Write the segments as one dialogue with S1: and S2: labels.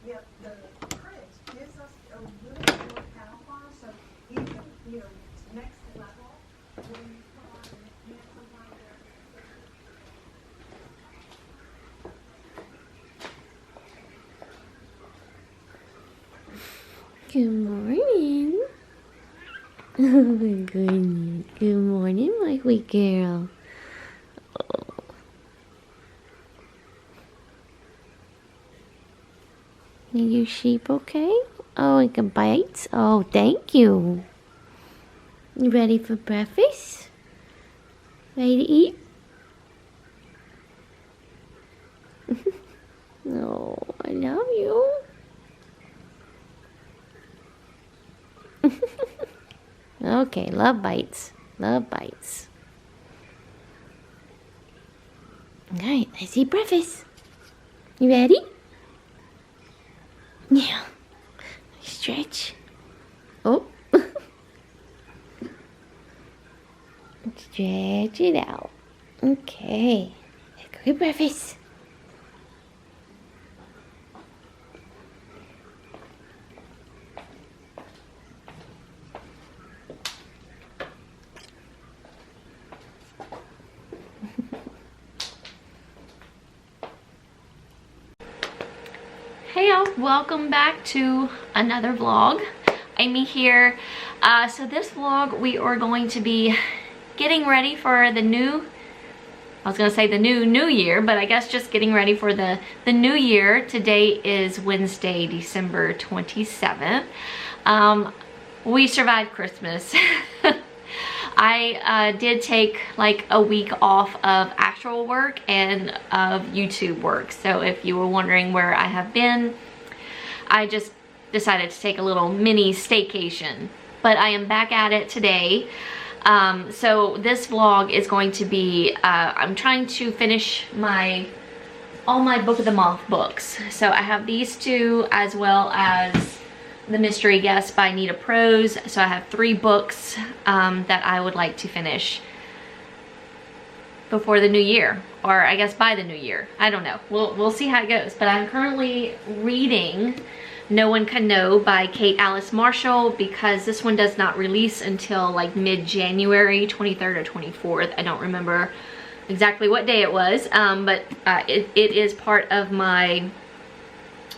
S1: Yet the print gives us a little bit more camouflage, so you can, next level, when you put on the sometimes
S2: Good morning. Oh my goodness. Good morning, my sweet girl. Oh. Are your sheep okay? Oh, it can bite? Oh, thank you. You ready for breakfast? Ready to eat? Oh, I love you. Okay, love bites. Love bites. Alright, let's eat breakfast. You ready? Yeah. Stretch. Oh. Stretch it out. Okay. Let's go get breakfast. Hey y'all, welcome back to another vlog. Aimee here. So this vlog we are going to be getting ready for the new, I was gonna say the new year, but I guess just getting ready for the new year. Today is Wednesday, December 27th. We survived Christmas. I did take like a week off of actual work and of YouTube work. So if you were wondering where I have been, I just decided to take a little mini staycation. But I am back at it today. So this vlog is going to be, I'm trying to finish all my Book of the Month books. So I have these two as well as The Mystery Guest by Nita Prose. So I have 3 books that I would like to finish before the new year, or I guess by the new year. I don't know. We'll see how it goes. But I'm currently reading No One Can Know by Kate Alice Marshall because this one does not release until like mid-January, 23rd or 24th. I don't remember exactly what day it was, but it is part of my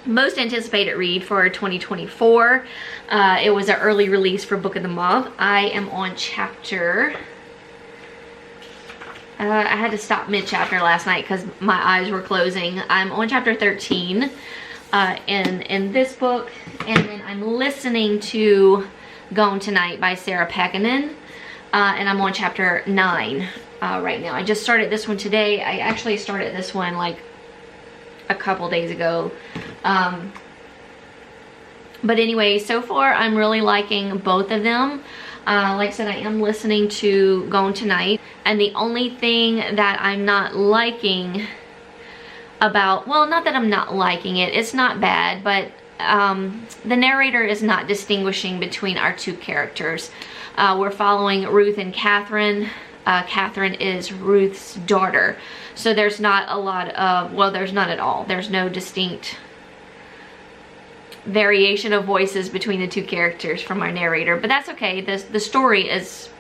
S2: most anticipated read for 2024. It was an early release for Book of the Month. I am on chapter, I had to stop mid-chapter last night because my eyes were closing. I'm on chapter 13 in this book, and then I'm listening to Gone Tonight by Sarah Pekkanen, and I'm on chapter 9 right now. I just started this one today. I actually started this one like a couple days ago. But anyway, so far I'm really liking both of them. Like I said, I am listening to Gone Tonight, and the only thing that I'm not liking about, well, not that I'm not liking it, it's not bad, but the narrator is not distinguishing between our two characters. We're following Ruth and Catherine. Catherine is Ruth's daughter. So there's not a lot of, well, there's none at all. There's no distinct variation of voices between the two characters from our narrator, but that's okay. The story is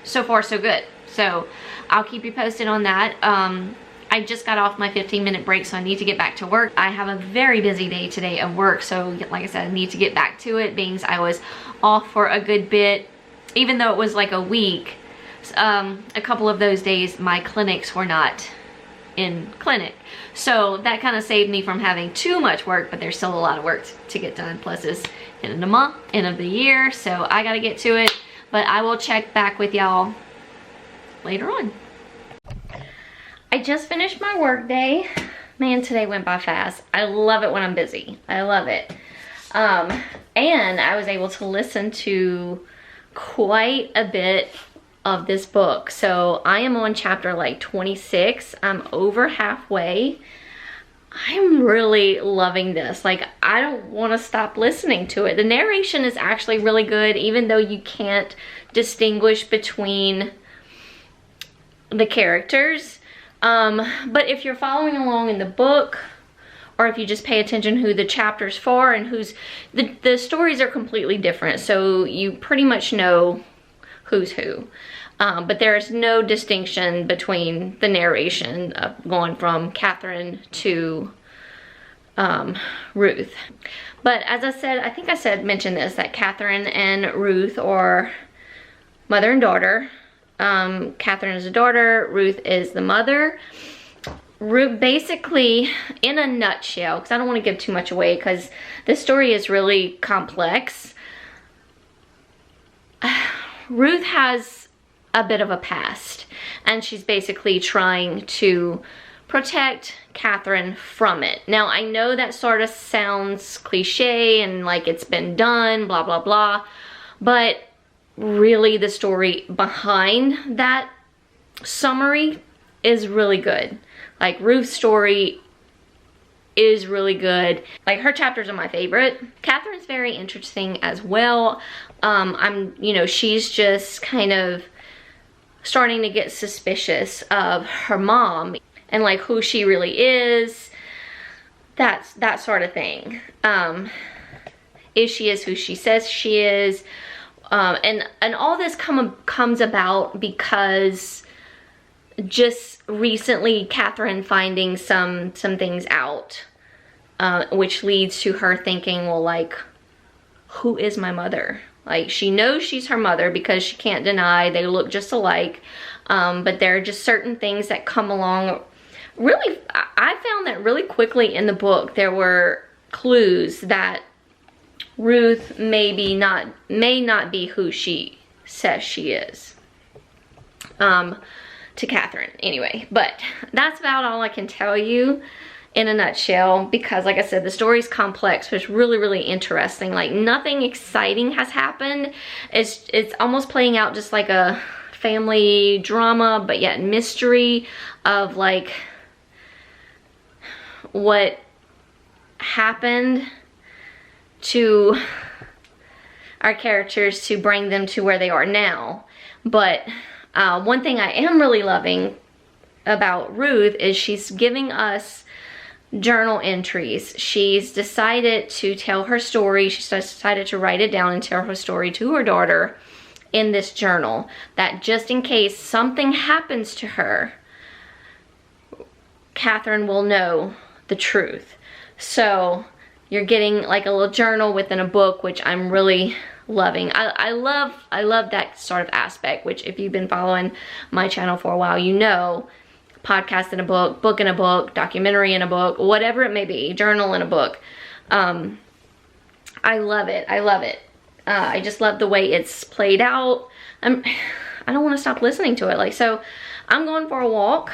S2: so far so good. So I'll keep you posted on that. I just got off my 15-minute break, so I need to get back to work. I have a very busy day today of work, so like I said, I need to get back to it, being I was off for a good bit. Even though it was like a week, a couple of those days my clinics were not in clinic, so that kind of saved me from having too much work, but there's still a lot of work to get done. Plus it's end of the month, end of the year, so I gotta get to it. But I will check back with y'all later on. I just finished my work day. Man, today went by fast. I love it when I'm busy. I love it. And I was able to listen to quite a bit of this book. So I am on chapter like 26. I'm over halfway. I'm really loving this. Like, I don't want to stop listening to it. The narration is actually really good, even though you can't distinguish between the characters. But if you're following along in the book, or if you just pay attention who the chapter's for and the stories are completely different. So you pretty much know who's who. But there's no distinction between the narration of going from Catherine to Ruth. But as I said, I think I mentioned this, that Catherine and Ruth are mother and daughter. Catherine is the daughter, Ruth is the mother. Ruth, basically, in a nutshell, because I don't want to give too much away because this story is really complex. Ruth has a bit of a past, and she's basically trying to protect Catherine from it. Now, I know that sort of sounds cliche and like it's been done, blah, blah, blah, but really the story behind that summary is really good. Like, Ruth's story is really good. Like, her chapters are my favorite. Catherine's very interesting as well. You know, she's just kind of starting to get suspicious of her mom and like who she really is, that sort of thing. Is she is who she says she is? And all this comes about because just recently Catherine finding some things out, which leads to her thinking, well, like, who is my mother? Like, she knows she's her mother because she can't deny they look just alike, but there are just certain things that come along. Really, I found that really quickly in the book there were clues that Ruth may not be who she says she is to Catherine anyway. But that's about all I can tell you in a nutshell, because like I said, the story's complex, but it's really, really interesting. Like, nothing exciting has happened. It's almost playing out just like a family drama, but yet mystery of like what happened to our characters to bring them to where they are now. But one thing I am really loving about Ruth is she's giving us journal entries. She's decided to tell her story. She's decided to write it down and tell her story to her daughter in this journal, that just in case something happens to her, Catherine will know the truth. So you're getting like a little journal within a book, which I'm really loving. I love that sort of aspect, which if you've been following my channel for a while, you know, podcast in a book, book in a book, documentary in a book, whatever it may be, journal in a book. I love it. I love it. I just love the way it's played out. I don't want to stop listening to it. Like, so I'm going for a walk.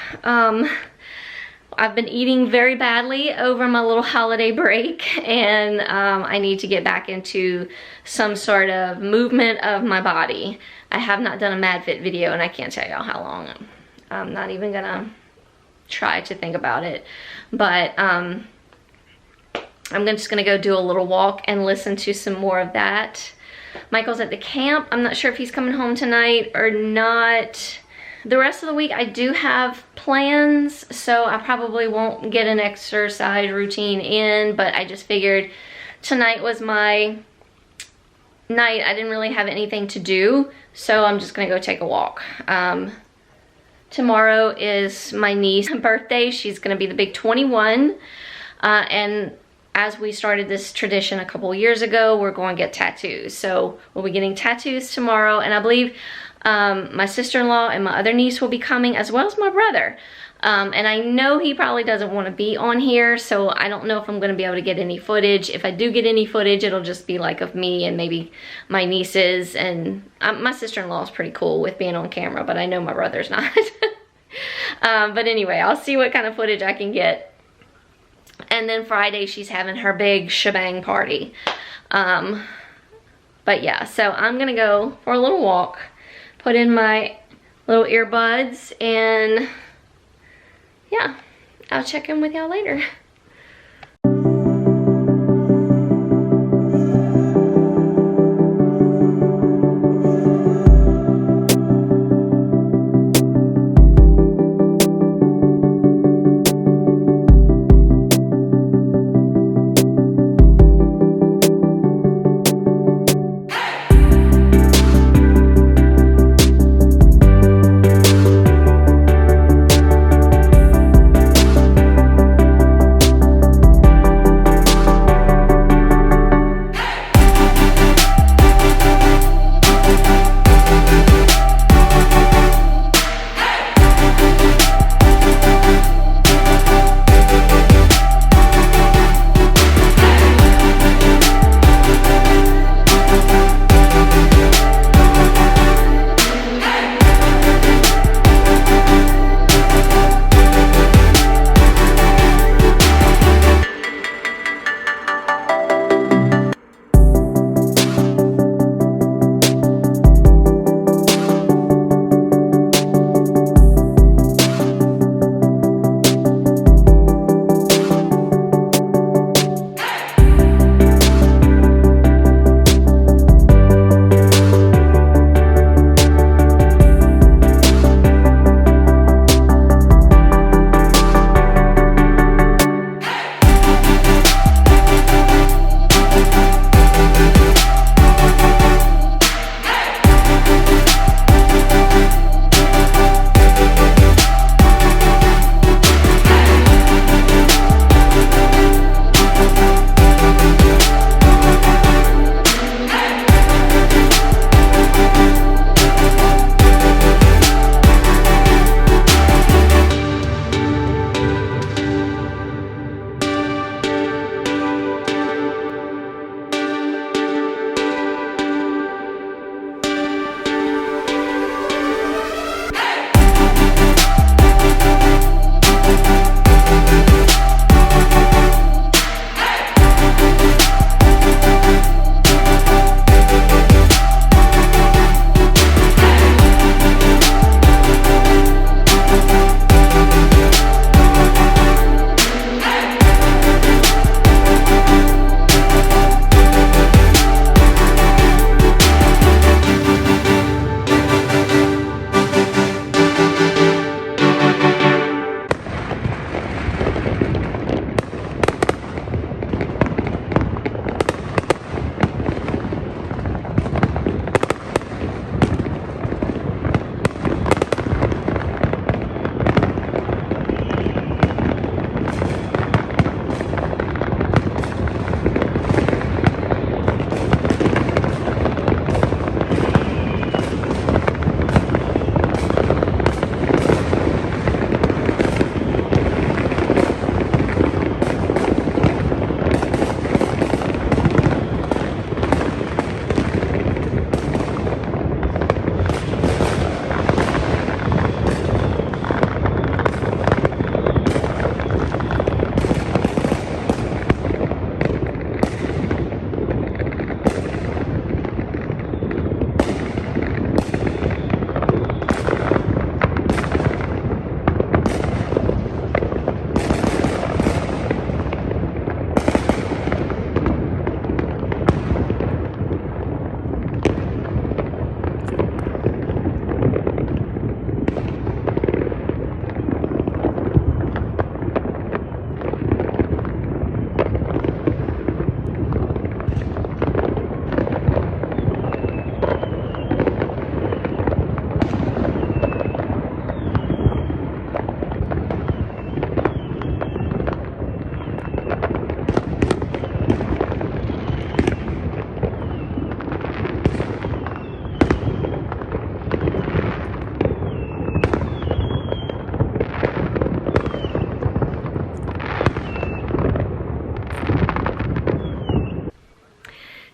S2: I've been eating very badly over my little holiday break, and I need to get back into some sort of movement of my body. I have not done a MadFit video, and I can't tell y'all how long. I'm not even gonna try to think about it, but I'm just gonna go do a little walk and listen to some more of that. Michael's at the camp. I'm not sure if he's coming home tonight or not. The rest of the week I do have plans, so I probably won't get an exercise routine in, but I just figured tonight was my night. I didn't really have anything to do, so I'm just gonna go take a walk. Tomorrow is my niece's birthday. She's gonna be the big 21, and as we started this tradition a couple years ago, we're going to get tattoos. So we'll be getting tattoos tomorrow, and I believe my sister-in-law and my other niece will be coming, as well as my brother. And I know he probably doesn't want to be on here, so I don't know if I'm going to be able to get any footage. If I do get any footage, it'll just be like of me and maybe my nieces. And my sister-in-law is pretty cool with being on camera, but I know my brother's not. But anyway, I'll see what kind of footage I can get. And then Friday, she's having her big shebang party. But yeah, so I'm going to go for a little walk, put in my little earbuds, and yeah, I'll check in with y'all later.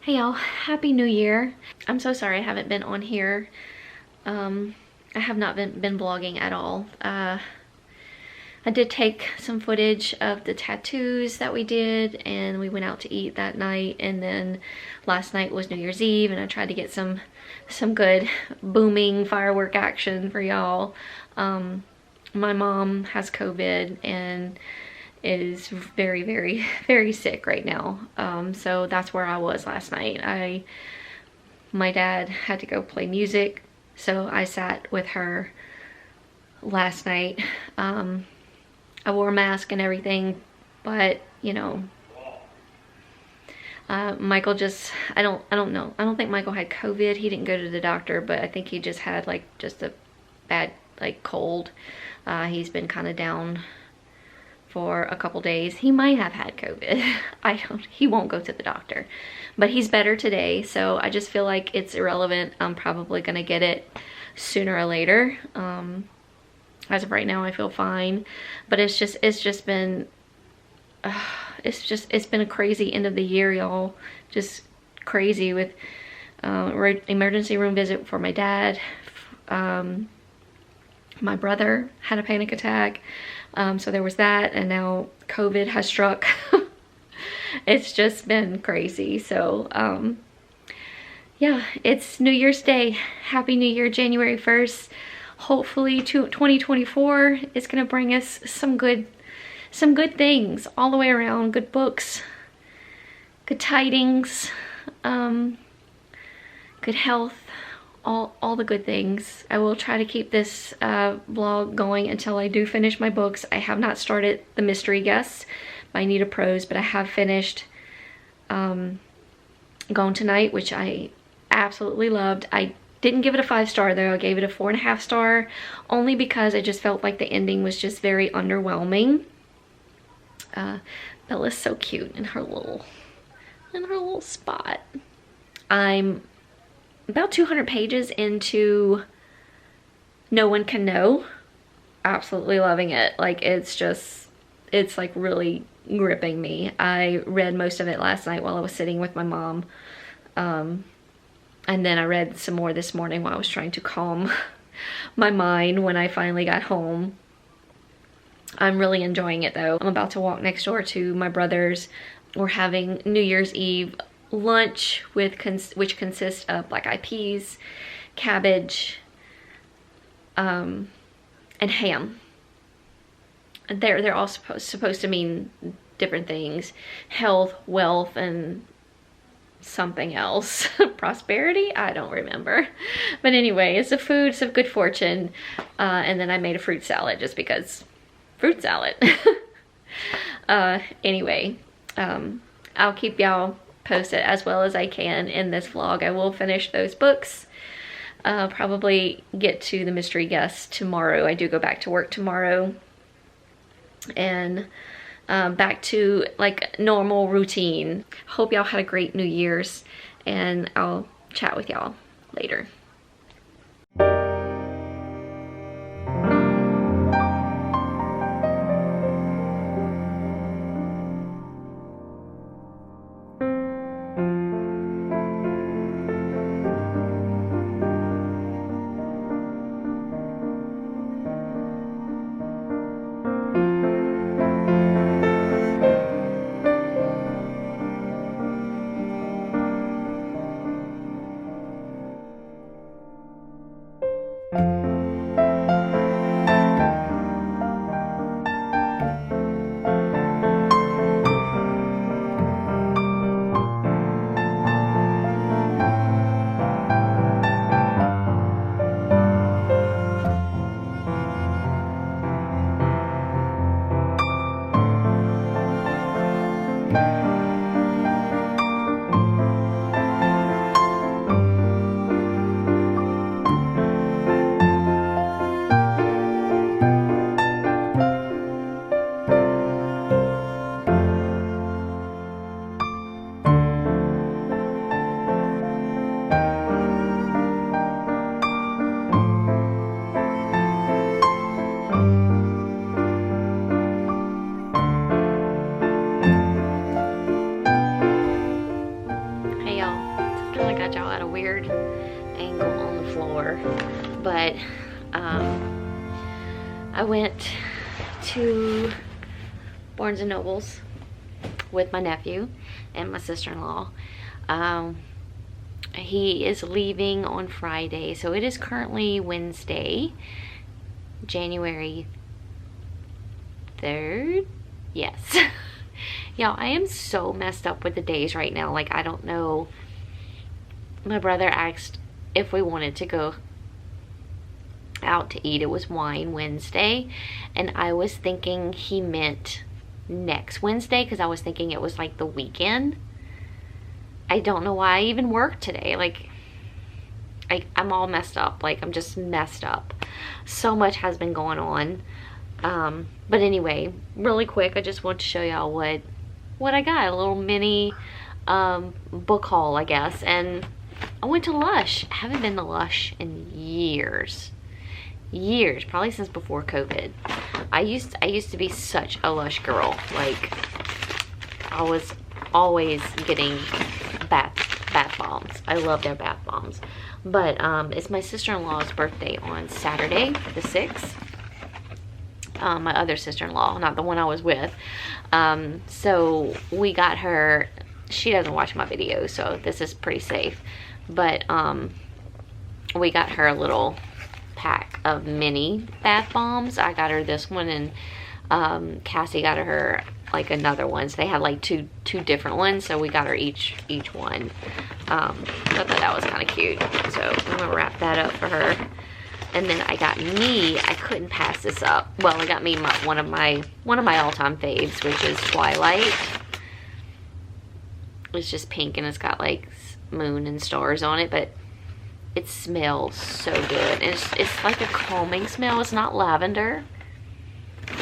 S2: Hey y'all, happy new year. I'm so sorry I haven't been on here. I have not been vlogging at all. I did take some footage of the tattoos that we did, and we went out to eat that night, and then last night was New Year's Eve, and I tried to get some good booming firework action for y'all. My mom has COVID and is very, very, very sick right now. So that's where I was last night. My dad had to go play music, so I sat with her last night. I wore a mask and everything, but you know, Michael just, I don't know. I don't think Michael had COVID. He didn't go to the doctor, but I think he just had like just a bad like cold. He's been kind of down for a couple days. He might have had COVID. He won't go to the doctor, but he's better today. So I just feel like it's irrelevant. I'm probably gonna get it sooner or later. As of right now, I feel fine, but it's just been, it's been a crazy end of the year, y'all. Just crazy with emergency room visit for my dad. My brother had a panic attack. So there was that, and now COVID has struck. It's just been crazy. So yeah, it's New Year's Day. Happy New Year, January 1st. Hopefully 2024 is gonna bring us some good things all the way around. Good books, good tidings, good health, all the good things. I will try to keep this vlog going until I do finish my books. I have not started The Mystery Guest by Anita Prose, but I have finished Gone Tonight, which I absolutely loved. I didn't give it a 5-star though. I gave it a 4.5 star, only because I just felt like the ending was just very underwhelming. Bella's so cute in her little spot. I'm about 200 pages into No One Can Know. Absolutely loving it. Like, it's like really gripping me. I read most of it last night while I was sitting with my mom. And then I read some more this morning while I was trying to calm my mind when I finally got home. I'm really enjoying it though. I'm about to walk next door to my brother's. We're having New Year's Eve lunch which consists of black eyed peas, cabbage, and ham. They're all supposed to mean different things: health, wealth, and something else. Prosperity? I don't remember. But anyway, it's the foods of good fortune. And then I made a fruit salad just because fruit salad. Anyway, I'll keep y'all posted as well as I can in this vlog. I will finish those books. Probably get to The Mystery Guest tomorrow. I do go back to work tomorrow. And back to like normal routine. Hope y'all had a great New Year's, and I'll chat with y'all later. but I went to Barnes & Noble's with my nephew and my sister-in-law. He is leaving on Friday, so it is currently Wednesday, January 3rd. Yes. Y'all, I am so messed up with the days right now. Like, I don't know. My brother asked if we wanted to go out to eat. It was Wine Wednesday, and I was thinking he meant next Wednesday, because I was thinking it was like the weekend. I don't know why I even worked today. Like, I'm all messed up. Like, I'm just messed up. So much has been going on. But anyway, really quick, I just want to show y'all what I got. A little mini book haul, I guess. And I went to Lush. I haven't been to Lush in years. Years, probably since before COVID. I used to be such a Lush girl. Like, I was always getting bath bombs. I love their bath bombs. But it's my sister-in-law's birthday on Saturday the 6th. My other sister-in-law, not the one I was with. So we got her, she doesn't watch my videos, so this is pretty safe. But we got her a little pack of mini bath bombs. I got her this one, and Cassie got her like another one. So they had like two different ones, so we got her each one. I thought that was kind of cute, so I'm gonna wrap that up for her. And then I got me, I couldn't pass this up. Well, I got me one of my all-time faves, which is Twilight. It's just pink, and it's got like moon and stars on it, but it smells so good. And it's like a calming smell. It's not lavender,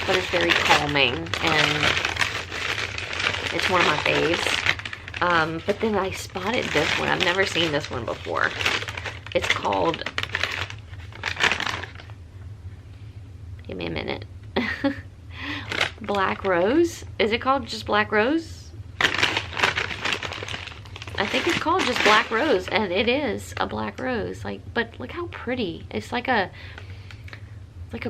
S2: but it's very calming, and it's one of my faves. But then I spotted this one. I've never seen this one before. It's called, give me a minute. Black Rose. Is it called just Black Rose? I think it's called just Black Rose, and it is a black rose. Like, but look how pretty. It's like a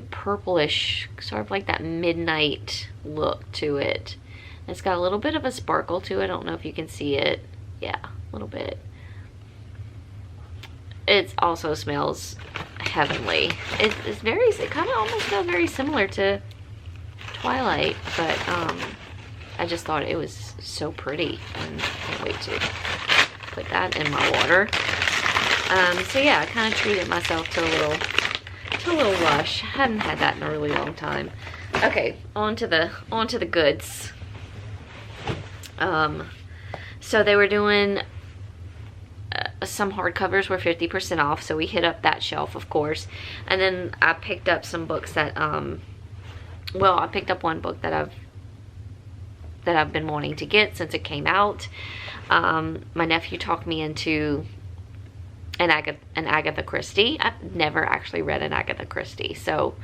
S2: purplish, sort of like that midnight look to it. It's got a little bit of a sparkle to it. I don't know if you can see it. Yeah, a little bit. It also smells heavenly. It kind of almost feels very similar to Twilight, but I just thought it was so pretty, and I can't wait to put that in my water. So yeah, I kind of treated myself to a little Lush. I hadn't had that in a really long time. Okay, on to the goods. So they were doing some hardcovers were 50% off, so we hit up that shelf, of course. And then I picked up some books that well, I picked up one book that I've been wanting to get since it came out. My nephew talked me into an Agatha Christie. I've never actually read an Agatha Christie, so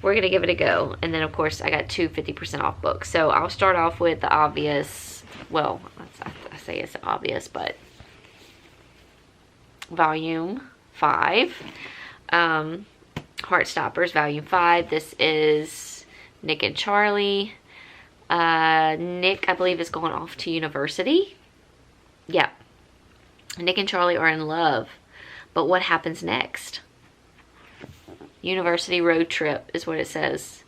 S2: we're gonna give it a go. And then of course I got two 50% off books. So I'll start off with the obvious, well, I say it's obvious, but Volume 5, Heartstoppers, Volume 5. This is Nick and Charlie. Nick, I believe, is going off to university. Yeah. Nick and Charlie are in love. But what happens next? University road trip is what it says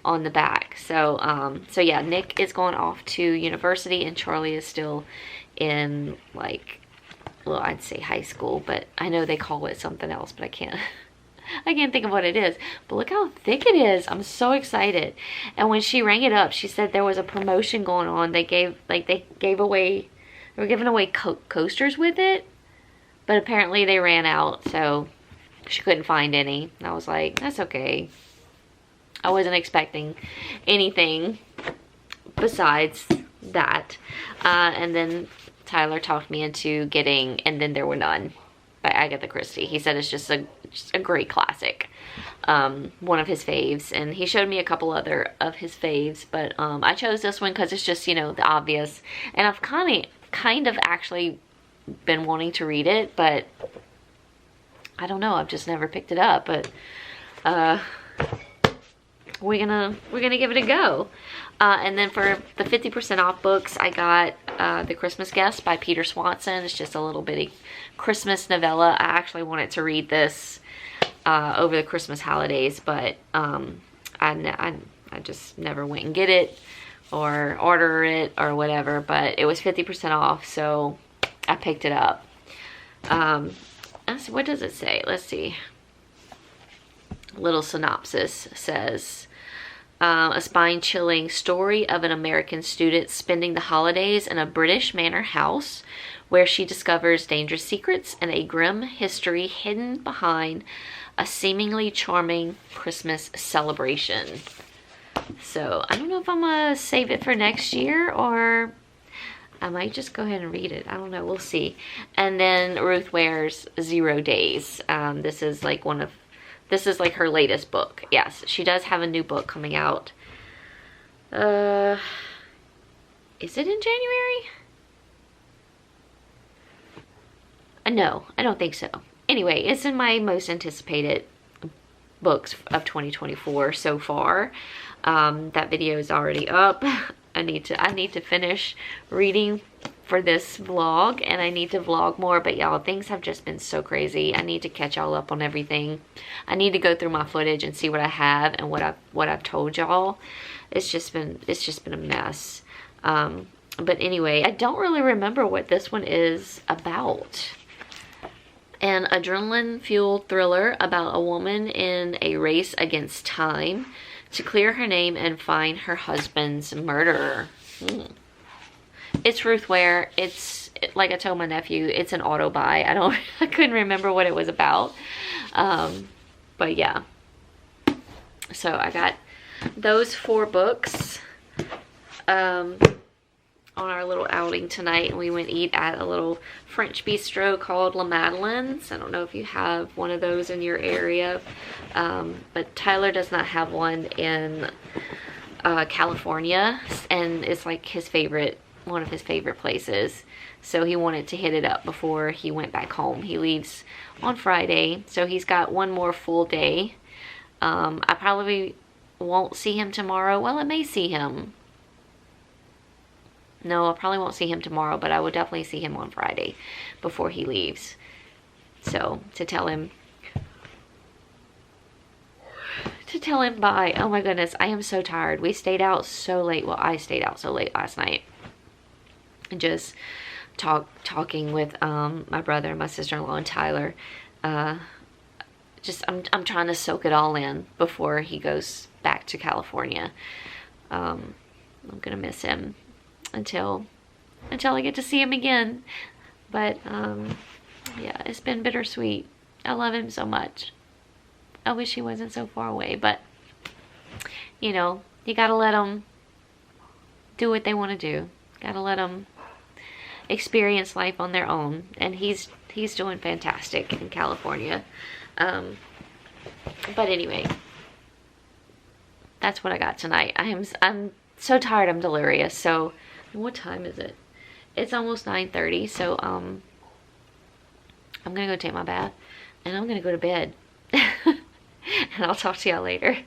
S2: on the back. So, so yeah, Nick is going off to university, and Charlie is still in, like, well, I'd say high school, but I know they call it something else, but I can't think of what it is. But look how thick it is. I'm so excited. And when she rang it up, she said there was a promotion going on. They were giving away coasters with it, but apparently they ran out, so she couldn't find any. And I was like, that's okay. I wasn't expecting anything besides that. And then Tyler talked me into getting And Then There Were None by Agatha Christie. He said it's just a great classic. One of his faves, and he showed me a couple other of his faves, but I chose this one because it's just, you know, the obvious, and I've kind of actually been wanting to read it, but I don't know, I've just never picked it up, but uh, we're gonna give it a go. And then for the 50% off books, I got The Christmas Guest by Peter Swanson. It's just a little bitty Christmas novella. I actually wanted to read this over the Christmas holidays, but I just never went and get it or order it or whatever, but it was 50% off, so I picked it up. What does it say? Let's see. Little synopsis says, a spine-chilling story of an American student spending the holidays in a British manor house where she discovers dangerous secrets and a grim history hidden behind a seemingly charming Christmas celebration. So I don't know if I'm gonna save it for next year or I might just go ahead and read it. I don't know, we'll see. And then Ruth Ware's 0 Days. This is like her latest book. Yes, she does have a new book coming out. Is it in January? No, I don't think so. Anyway, it's in my most anticipated books of 2024 so far. That video is already up. I need to finish reading for this vlog, and I need to vlog more, but y'all, things have just been so crazy. I need to catch y'all up on everything. I need to go through my footage and see what I have and what I've told y'all. It's just been a mess. But anyway, I don't really remember what this one is about. An adrenaline-fueled thriller about a woman in a race against time to clear her name and find her husband's murderer. It's Ruth Ware. It's, like I told my nephew, it's an auto buy. I couldn't remember what it was about. But yeah. So I got those 4 books on our little outing tonight, and we went eat at a little French bistro called La Madeleine's. I don't know if you have one of those in your area, but Tyler does not have one in California, and it's like one of his favorite places, so he wanted to hit it up before he went back home. He leaves on Friday, so he's got one more full day. I probably won't see him tomorrow. Well, I may see him. No, I probably won't see him tomorrow, but I will definitely see him on Friday before he leaves. So, to tell him bye. Oh my goodness, I am so tired. We stayed out so late. Well, I stayed out so late last night. And just talking with my brother, my sister-in-law, and Tyler. I'm trying to soak it all in before he goes back to California. I'm gonna miss him until I get to see him again. But yeah, it's been bittersweet. I love him so much. I wish he wasn't so far away, but you know, you gotta let them do what they want to do. Gotta let them experience life on their own, and he's doing fantastic in California. But anyway, that's what I got tonight. I'm so tired. I'm delirious. So what time is it? It's almost 9:30. So I'm gonna go take my bath, and I'm gonna go to bed. And I'll talk to y'all later.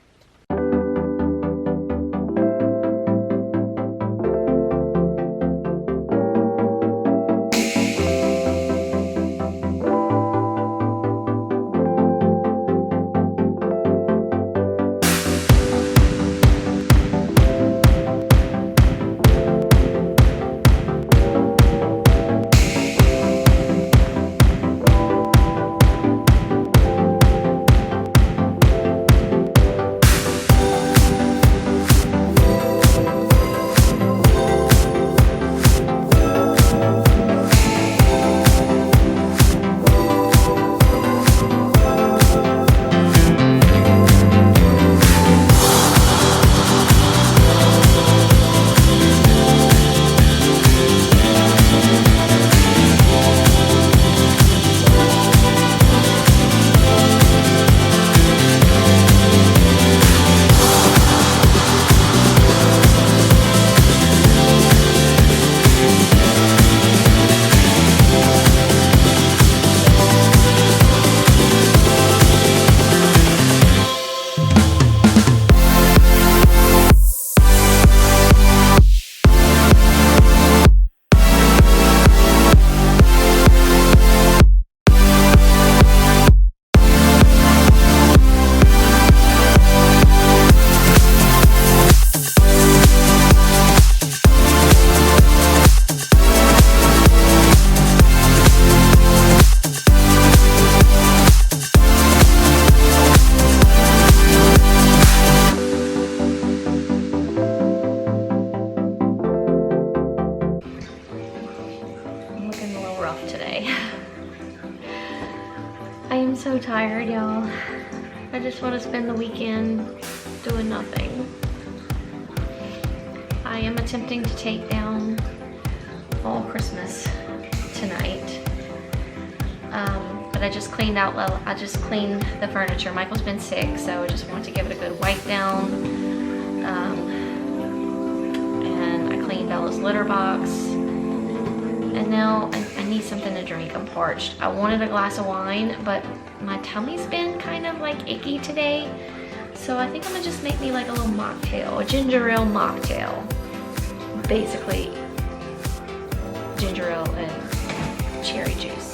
S2: rough today. I am so tired, y'all. I just want to spend the weekend doing nothing. I am attempting to take down Fall Christmas tonight. But I just cleaned out, well, I just cleaned the furniture. Michael's been sick, so I just wanted to give it a good wipe down. And I cleaned Bella's litter box. And now I need something to drink. I'm parched. I wanted a glass of wine, but my tummy's been kind of like icky today. So I think I'm gonna just make me like a little mocktail, a ginger ale mocktail. Basically, ginger ale and cherry juice.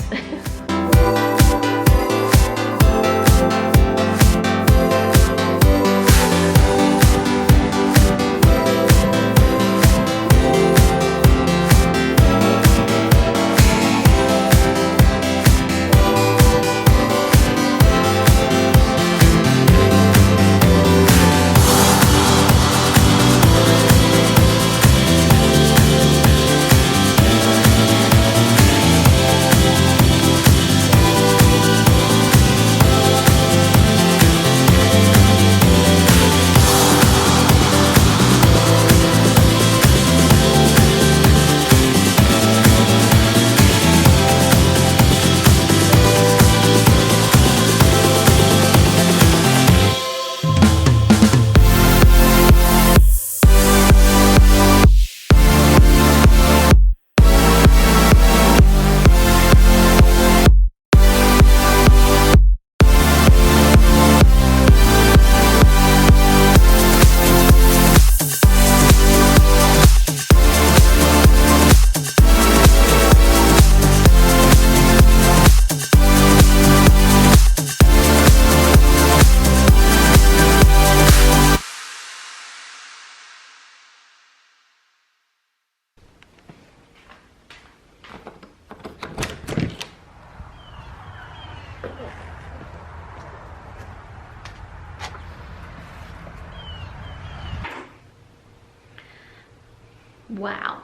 S2: Wow.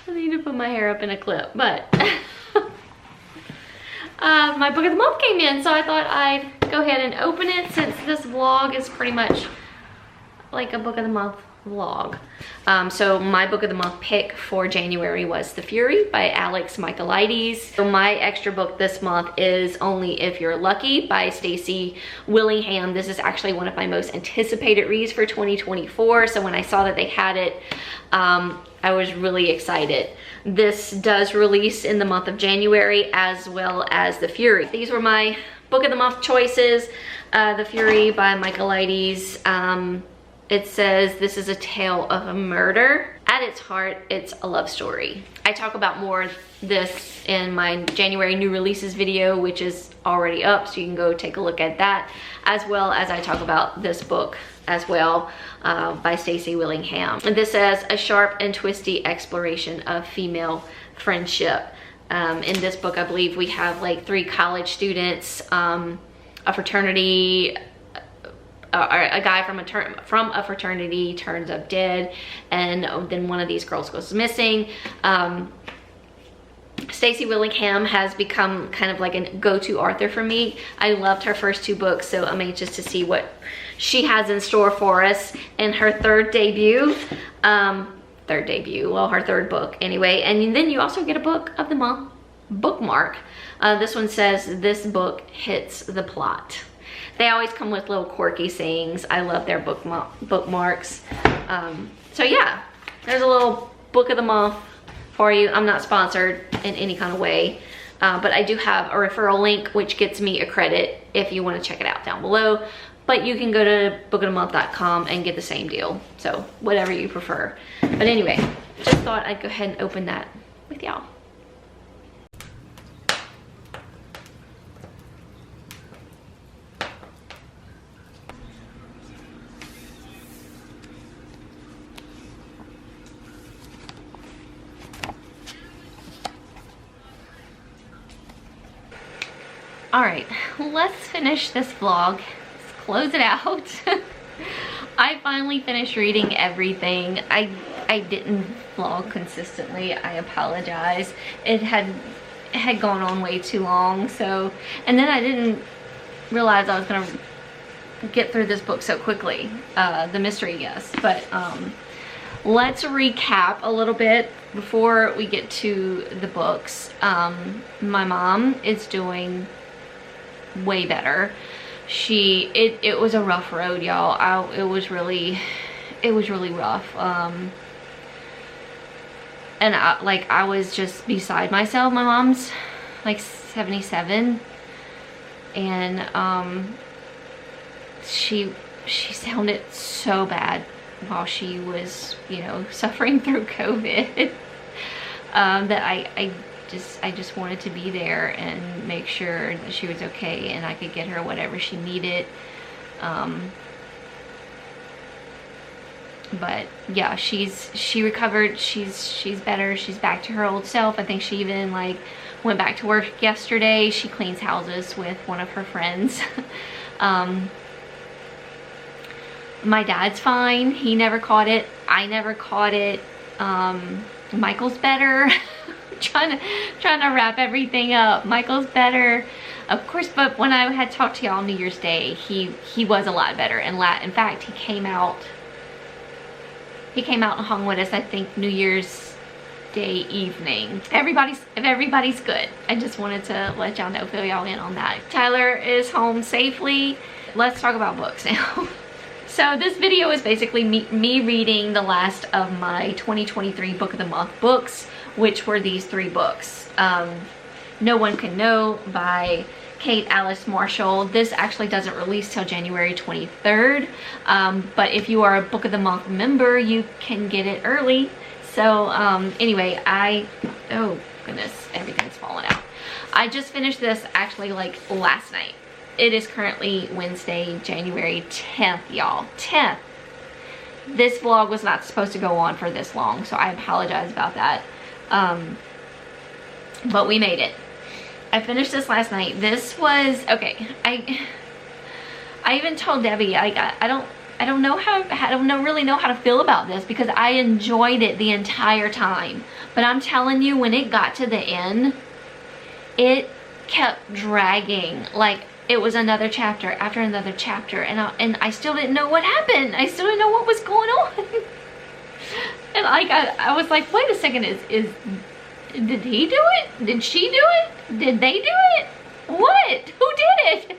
S2: I need to put my hair up in a clip, but my book of the month came in, so I thought I'd go ahead and open it since this vlog is pretty much like a book of the month vlog. So my book of the month pick for January was The Fury by Alex Michaelides. So my extra book this month is Only If You're Lucky by Stacey Willingham. This is actually one of my most anticipated reads for 2024. So when I saw that they had it, I was really excited. This does release in the month of January as well as The Fury. These were my book of the month choices. The Fury by Michaelides. It says this is a tale of a murder. At its heart, it's a love story. I talk about more this in my January new releases video, which is already up, so you can go take a look at that, as well as I talk about this book as well by Stacey Willingham. And this says a sharp and twisty exploration of female friendship. In this book, I believe we have like 3 college students, a fraternity, a guy from a fraternity turns up dead, and then one of these girls goes missing. Stacey Willingham has become kind of like a go-to author for me. I loved her first 2 books, so I'm anxious to see what she has in store for us in her third debut. Well, her third book anyway. And then you also get a book of the month bookmark. This one says, this book hits the plot. They always come with little quirky sayings. I love their bookmarks. So yeah, there's a little book of the month for you. I'm not sponsored in any kind of way, but I do have a referral link which gets me a credit if you want to check it out down below. But you can go to bookofthemonth.com and get the same deal. So whatever you prefer. But anyway, just thought I'd go ahead and open that with y'all. All right, let's finish this vlog. Let's close it out. I finally finished reading everything. I I didn't vlog consistently. I apologize. It had gone on way too long, so, and then I didn't realize I was gonna get through this book so quickly, The Mystery Guest. But let's recap a little bit before we get to the books. My mom is doing way better. It was a rough road, y'all. It was really rough. And I was just beside myself. My mom's like 77, and she sounded so bad while she was, you know, suffering through COVID. That I just wanted to be there and make sure that she was okay and I could get her whatever she needed. But yeah, she recovered. She's better. She's back to her old self. I think she even like went back to work yesterday. She cleans houses with one of her friends. My dad's fine. He never caught it. I never caught it. Michael's better. trying to wrap everything up. Michael's better, of course. But when I had talked to y'all on New Year's Day, he was a lot better. And in fact, he came out and hung with us, I think, New Year's Day evening. Everybody's good. I just wanted to let y'all know, fill y'all in on that. Tyler is home safely. Let's talk about books now. So this video is basically me reading the last of my 2023 Book of the Month books, which were these 3 books. No One Can Know by Kate Alice Marshall. This actually doesn't release till January 23rd, but if you are a Book of the Month member, you can get it early. So anyway, oh goodness, everything's falling out. I just finished this actually like last night. It is currently Wednesday, January 10th, y'all. 10th. This vlog was not supposed to go on for this long, so I apologize about that. But we made it. I finished this last night. This was okay. I even told Debbie I don't really know how to feel about this, because I enjoyed it the entire time. But I'm telling you, when it got to the end, it kept dragging. Like, it was another chapter after another chapter, and I still didn't know what happened. I still didn't know what was going on. And like I was like, wait a second, did he do it? Did she do it? Did they do it? What? Who did it?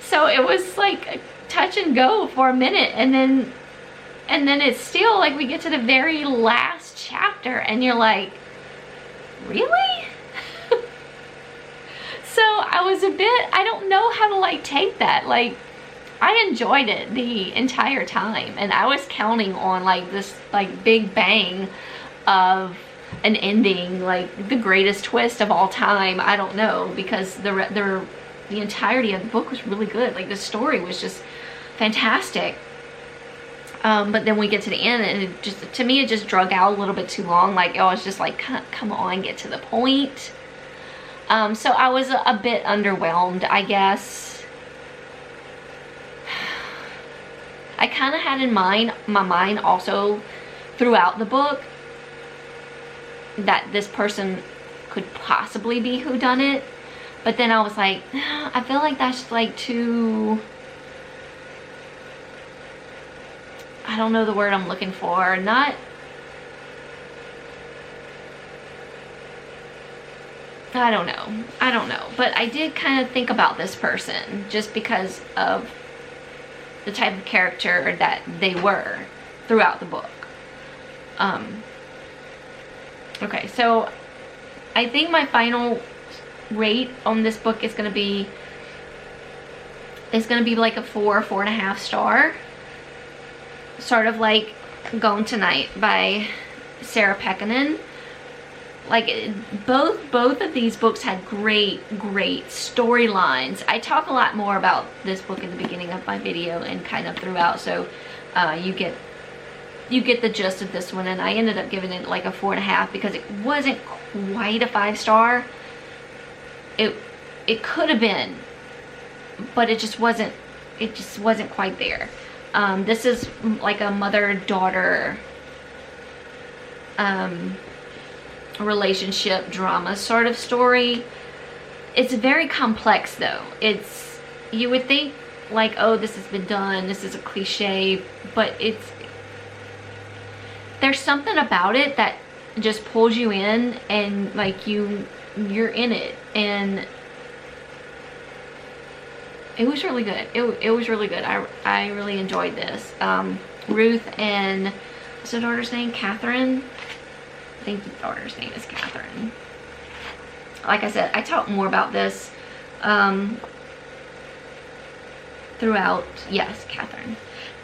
S2: So it was like touch and go for a minute, and then it's still like we get to the very last chapter and you're like, really? So I was I don't know how to like take that. Like, I enjoyed it the entire time, and I was counting on like this like big bang of an ending, like the greatest twist of all time. I don't know, because the entirety of the book was really good. Like, the story was just fantastic. But then we get to the end, and it just, to me, it just drug out a little bit too long. Like, oh, it's just like, come on, get to the point. So I was a bit underwhelmed, I guess. I kind of had in my mind also throughout the book that this person could possibly be whodunit. But then I was like, I feel like that's like too, I don't know the word I'm looking for. Not, I don't know. But I did kind of think about this person just because of the type of character that they were throughout the book. Okay, so I think my final rate on this book is gonna be like a 4.5 star. Sort of like Gone Tonight by Sarah Pekkanen. Like, both of these books had great storylines. I talk a lot more about this book in the beginning of my video and kind of throughout, so you get the gist of this one. And I ended up giving it like a 4.5 because it wasn't quite a 5 star. It could have been, but it just wasn't quite there. This is like a mother-daughter relationship drama sort of story. It's very complex though. You would think like, oh, this has been done, this is a cliche, but there's something about it that just pulls you in, and like you're in it, and it was really good. It was really good. I really enjoyed this. Ruth and, what's the daughter's name? Catherine? I think the daughter's name is Catherine. Like I said, I talk more about this throughout. Yes, Catherine.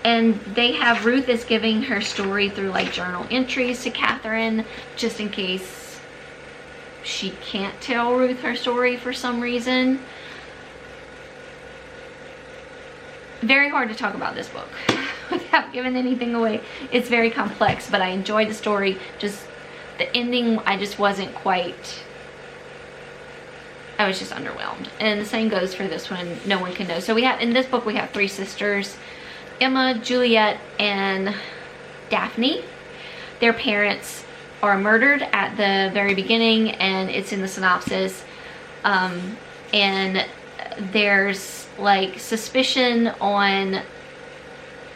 S2: And they have, Ruth is giving her story through like journal entries to Catherine, just in case she can't tell Ruth her story for some reason. Very hard to talk about this book without giving anything away. It's very complex, but I enjoyed the story. Just the ending, I just wasn't quite, I was just underwhelmed. And the same goes for this one, No One Can Know. So we have, in this book, we have 3 sisters, Emma, Juliet, and Daphne. Their parents are murdered at the very beginning, and it's in the synopsis. And there's like suspicion on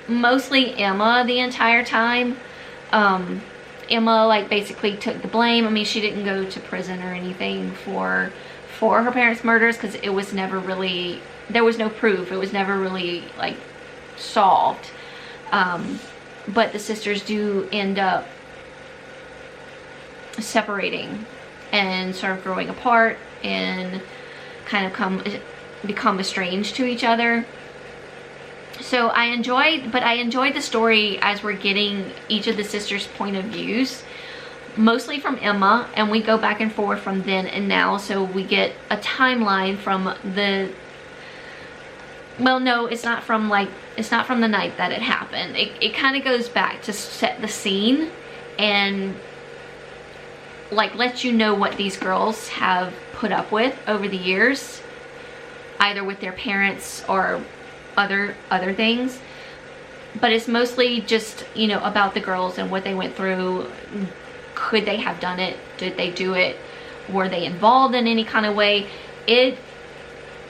S2: mostly Emma the entire time. Emma like basically took the blame. I mean, she didn't go to prison or anything for her parents' murders, because it was never really, there was no proof. It was never really like solved. But the sisters do end up separating and sort of growing apart and kind of become estranged to each other. So I enjoyed the story as we're getting each of the sisters' point of views, mostly from Emma, and we go back and forth from then and now. So we get a timeline from the, well, no, it's not from the night that it happened. It kind of goes back to set the scene and like let you know what these girls have put up with over the years, either with their parents or other things. But it's mostly just, you know, about the girls and what they went through. Could they have done it? Did they do it? Were they involved in any kind of way?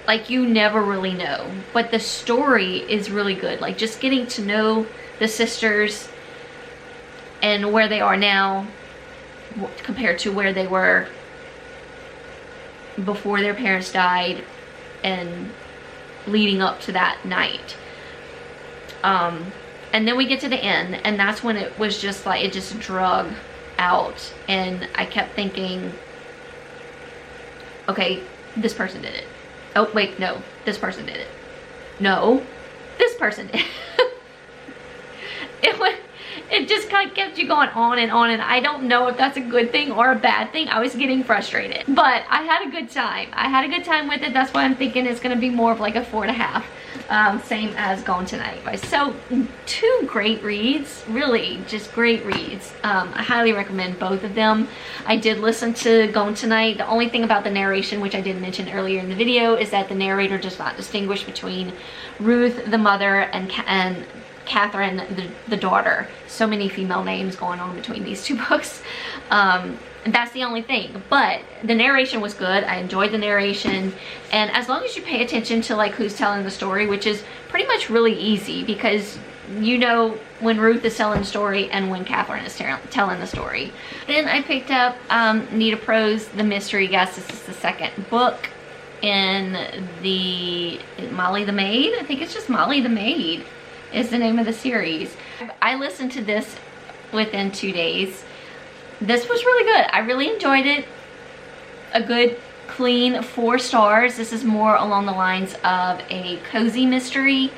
S2: Like, you never really know, but the story is really good. Like, just getting to know the sisters and where they are now compared to where they were before their parents died and leading up to that night. And then we get to the end, and that's when it was just like, it just drug out, and I kept thinking, okay, this person did it. Oh wait, no, this person did it. No, this person did it. It just kind of kept you going on, and I don't know if that's a good thing or a bad thing. I was getting frustrated, but I had a good time. I had a good time with it. That's why I'm thinking it's going to be more of like a 4.5. Same as Gone Tonight. So 2 great reads, really just great reads. I highly recommend both of them. I did listen to Gone Tonight. The only thing about the narration, which I did mention earlier in the video, is that the narrator does not distinguish between Ruth, the mother, and Catherine, the daughter. So many female names going on between these 2 books. That's the only thing, but the narration was good. I enjoyed the narration, and as long as you pay attention to like who's telling the story, which is pretty much really easy, because you know when Ruth is telling the story and when Catherine is telling the story. Then I picked up Nita Pro's The Mystery Guest. This is the 2nd book in the Molly the Maid. I think it's just Molly the Maid is the name of the series. I listened to this within 2 days. This was really good. I really enjoyed it. A good, clean 4 stars. This is more along the lines of a cozy mystery.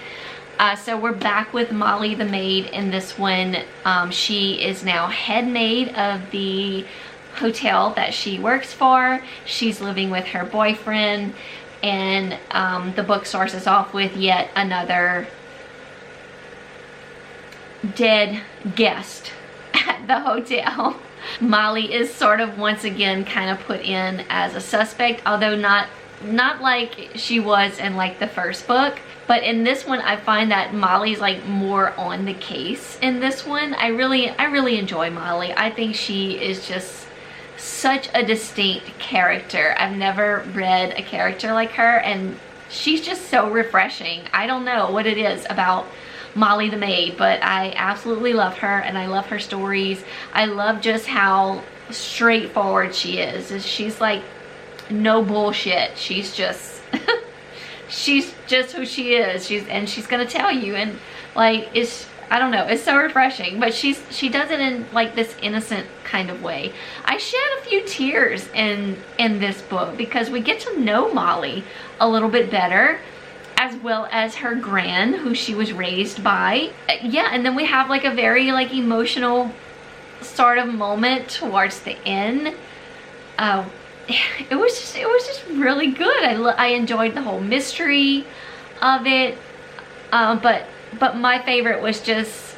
S2: So we're back with Molly the maid in this one. She is now head maid of the hotel that she works for. She's living with her boyfriend, and the book starts us off with yet another dead guest at the hotel. Molly is sort of once again kind of put in as a suspect, although not not like she was in like the first book, but in this one I find that Molly's like more on the case in this one. I really enjoy Molly. I think she is just such a distinct character. I've never read a character like her, and she's just so refreshing. I don't know what it is about Molly the maid, but I absolutely love her, and I love her stories. I love just how straightforward she is. She's like no bullshit. She's just she's just who she is. She's gonna tell you, and like I don't know, it's so refreshing. But she does it in like this innocent kind of way. I shed a few tears in this book because we get to know Molly a little bit better, as well as her gran, who she was raised by. Yeah, and then we have like a very like emotional sort of moment towards the end. It was just really good. I enjoyed the whole mystery of it. But my favorite was just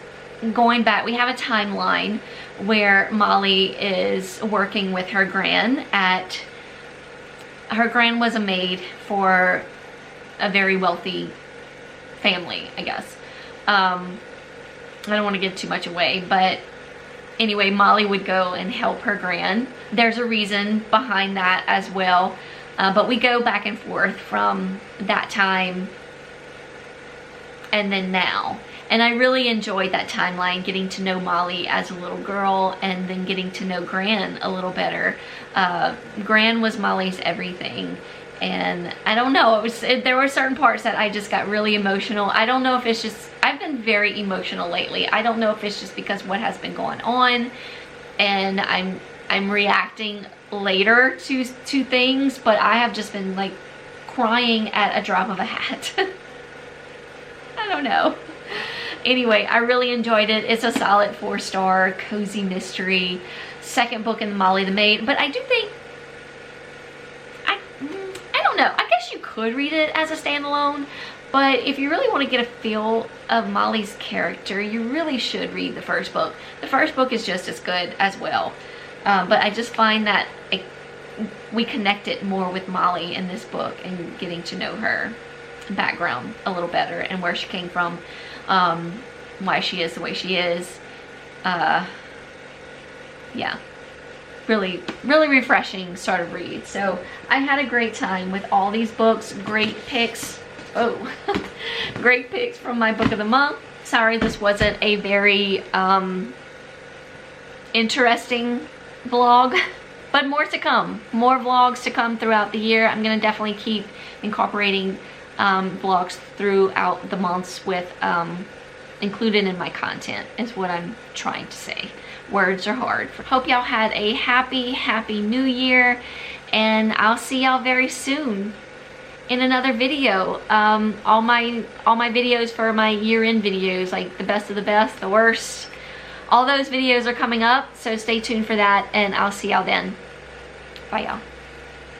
S2: going back. We have a timeline where Molly is working with her gran her gran was a maid for a very wealthy family, I guess. I don't want to give too much away, but anyway, Molly would go and help her gran. There's a reason behind that as well, but we go back and forth from that time and then now. And I really enjoyed that timeline, getting to know Molly as a little girl and then getting to know Gran a little better. Gran was Molly's everything. And I don't know, there were certain parts that I just got really emotional. I don't know if it's just, I've been very emotional lately. I don't know if it's just because what has been going on and I'm reacting later to things, but I have just been like crying at a drop of a hat. I don't know. Anyway, I really enjoyed it. It's a solid 4-star cozy mystery. Second book in the Molly the Maid, but I do think, I don't know, I guess you could read it as a standalone, but if you really want to get a feel of Molly's character, you really should read the first book. The first book is just as good as well, but I just find that we connected more with Molly in this book and getting to know her background a little better and where she came from, why she is the way she is. Yeah, really refreshing sort of read. So I had a great time with all these books. Great picks. Oh, great picks from my book of the month. Sorry this wasn't a very interesting vlog, but more to come. More vlogs to come throughout the year. I'm gonna definitely keep incorporating vlogs throughout the months with included in my content is what I'm trying to say. Words are hard. Hope y'all had a happy new year, and I'll see y'all very soon in another video. All my videos for my year-end videos, like the best of the best, the worst, all those videos are coming up, so stay tuned for that, and I'll see y'all then. Bye y'all.